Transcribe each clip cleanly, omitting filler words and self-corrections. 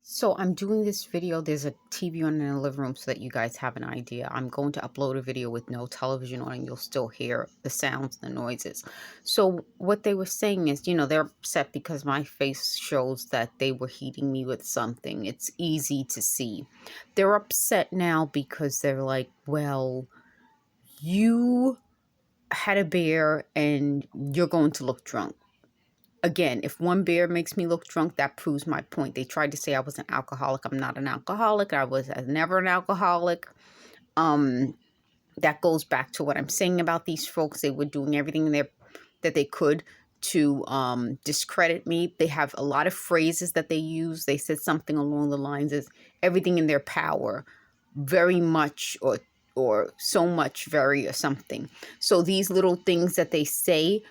So I'm doing this video. There's a TV on in the living room so that you guys have an idea. I'm going to upload a video with no television on and you'll still hear the sounds, the noises. So what they were saying is, they're upset because my face shows that they were heating me with something. It's easy to see. They're upset now because they're like, well, you had a beer and you're going to look drunk. Again, if one beer makes me look drunk, that proves my point. They tried to say I was an alcoholic. I'm not an alcoholic. I was never an alcoholic. Um, that goes back to what I'm saying about these folks. They were doing everything that they could to discredit me. They have a lot of phrases that they use. They said something along the lines of everything in their power, very much or so much, very or something. So these little things that they say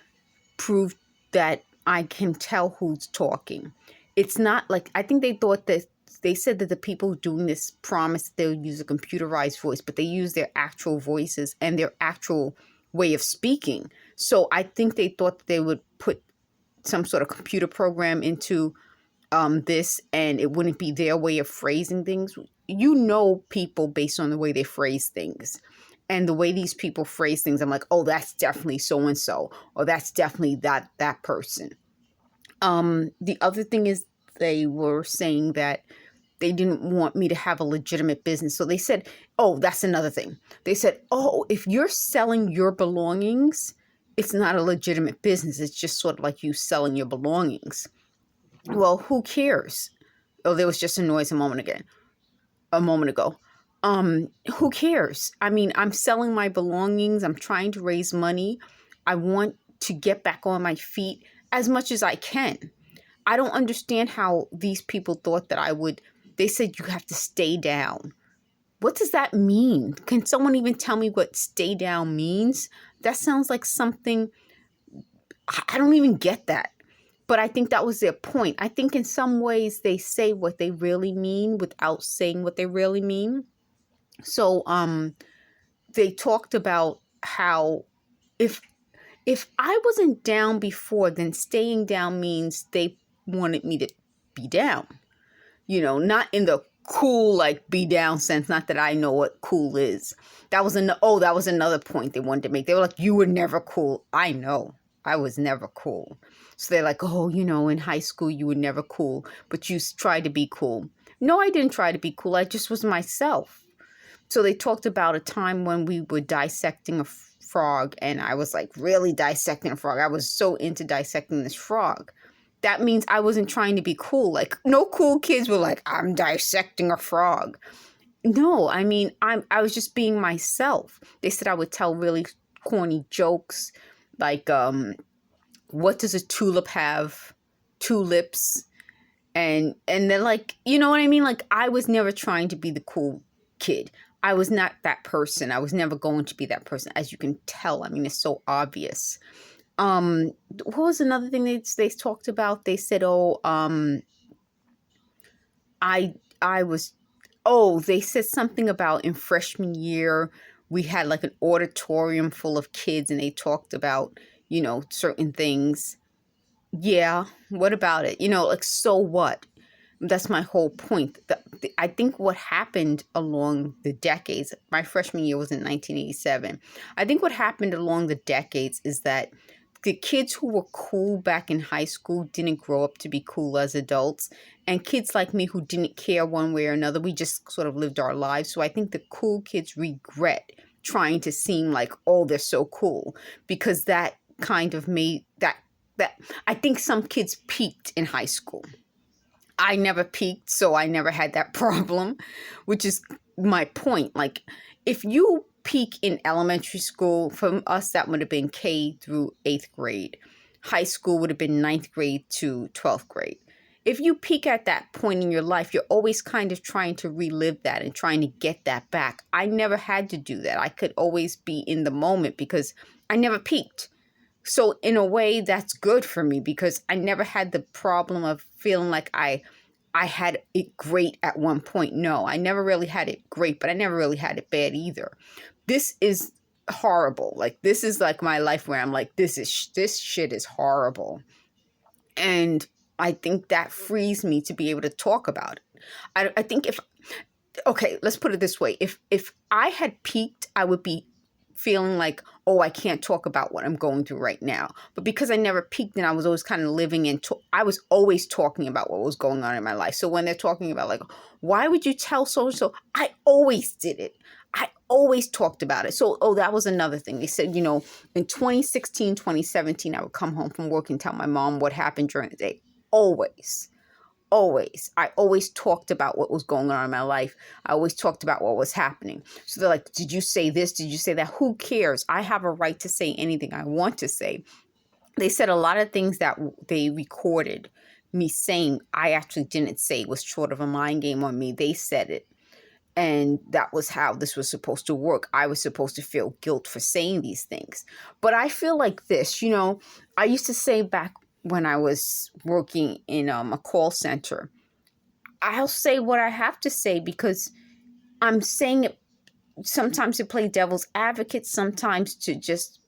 prove that I can tell who's talking. It's not like, I think they thought that they said that the people doing this promised that they'll use a computerized voice, but they use their actual voices and their actual way of speaking. So I think they thought that they would put some sort of computer program into this and it wouldn't be their way of phrasing things. You know people based on the way they phrase things. And the way these people phrase things, I'm like, oh, that's definitely so-and-so, or that's definitely that person. The other thing is they were saying that they didn't want me to have a legitimate business. So they said, oh, that's another thing. They said, oh, if you're selling your belongings, it's not a legitimate business. It's just sort of like you selling your belongings. Well, who cares? Oh, there was just a noise a moment ago. Who cares? I mean, I'm selling my belongings. I'm trying to raise money. I want to get back on my feet as much as I can. I don't understand how these people thought that I would. They said you have to stay down. What does that mean? Can someone even tell me what stay down means? That sounds like something. I don't even get that. But I think that was their point. I think in some ways they say what they really mean without saying what they really mean. So they talked about how if I wasn't down before, then staying down means they wanted me to be down. Not in the cool, like be down sense. Not that I know what cool is. That was another point they wanted to make. They were like, you were never cool. I know. I was never cool. So they're like, oh, in high school you were never cool, but you tried to be cool. No, I didn't try to be cool. I just was myself. So they talked about a time when we were dissecting a frog, and I was like really dissecting a frog. I was so into dissecting this frog. That means I wasn't trying to be cool. Like, no cool kids were like, I'm dissecting a frog. No, I mean, I was just being myself. They said I would tell really corny jokes like, what does a tulip have? Two lips. And they're like, you know what I mean? Like, I was never trying to be the cool kid. I was not that person. I was never going to be that person, as you can tell. I mean, it's so obvious. What was another thing they talked about? They said, they said something about in freshman year, we had like an auditorium full of kids and they talked about, certain things. Yeah, what about it? Like, so what? That's my whole point. I think what happened along the decades, my freshman year was in 1987. I think what happened along the decades is that the kids who were cool back in high school didn't grow up to be cool as adults. And kids like me who didn't care one way or another, we just sort of lived our lives. So I think the cool kids regret trying to seem like, oh, they're so cool, because that kind of made that I think some kids peaked in high school. I never peaked, so I never had that problem, which is my point. Like, if you peak in elementary school, for us, that would have been K through 8th grade. High school would have been 9th grade to 12th grade. If you peak at that point in your life, you're always kind of trying to relive that and trying to get that back. I never had to do that. I could always be in the moment because I never peaked. So in a way, that's good for me because I never had the problem of feeling like I had it great at one point. No, I never really had it great, but I never really had it bad either. This is horrible. Like, this is like my life where I'm like, this shit is horrible. And I think that frees me to be able to talk about it. I think if, okay, let's put it this way. If I had peaked, I would be feeling like, oh, I can't talk about what I'm going through right now. But because I never peaked and I was always kind of living in, I was always talking about what was going on in my life. So when they're talking about like, why would you tell so-and-so? I always did it. I always talked about it. So, oh, that was another thing. They said, in 2016, 2017, I would come home from work and tell my mom what happened during the day. Always. Always. I always talked about what was going on in my life. I always talked about what was happening. So they're like, did you say this? Did you say that? Who cares? I have a right to say anything I want to say. They said a lot of things that they recorded me saying I actually didn't say. It was sort of a mind game on me. They said it. And that was how this was supposed to work. I was supposed to feel guilt for saying these things. But I feel like this, I used to say back when I was working in a call center, I'll say what I have to say because I'm saying it sometimes to play devil's advocate, sometimes to just,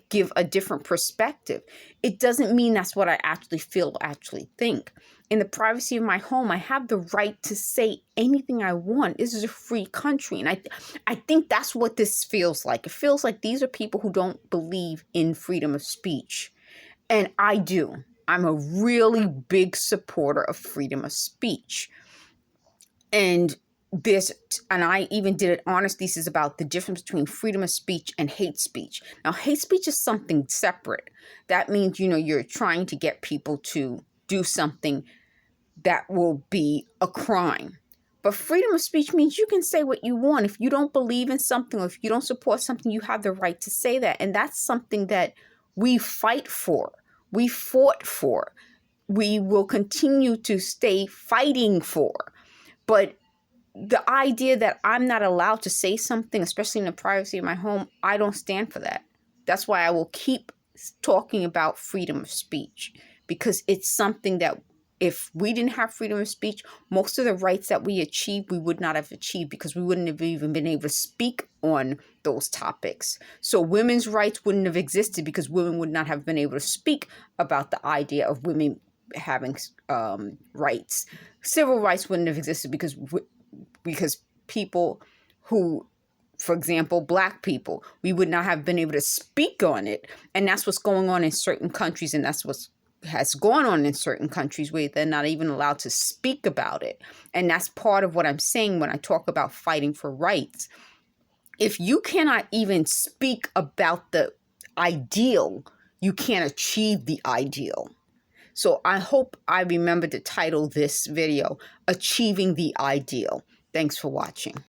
give a different perspective. It doesn't mean that's what I actually feel, actually think. In the privacy of my home, I have the right to say anything I want. This is a free country. And I think that's what this feels like. It feels like these are people who don't believe in freedom of speech. And I do. I'm a really big supporter of freedom of speech. And I even did an honors thesis about the difference between freedom of speech and hate speech. Now, hate speech is something separate. That means, you're trying to get people to do something that will be a crime. But freedom of speech means you can say what you want. If you don't believe in something or if you don't support something, you have the right to say that. And that's something that we fight for. We fought for. We will continue to stay fighting for. But the idea that I'm not allowed to say something, especially in the privacy of my home, I don't stand for that. That's why I will keep talking about freedom of speech, because it's something that if we didn't have freedom of speech, most of the rights that we achieved, we would not have achieved because we wouldn't have even been able to speak on those topics. So women's rights wouldn't have existed because women would not have been able to speak about the idea of women having rights. Civil rights wouldn't have existed because people who, for example, Black people, we would not have been able to speak on it. And that's what's going on in certain countries. And that's what has gone on in certain countries where they're not even allowed to speak about it. And that's part of what I'm saying when I talk about fighting for rights. If you cannot even speak about the ideal, you can't achieve the ideal. So I hope I remember to title this video, Achieving the Ideal. Thanks for watching.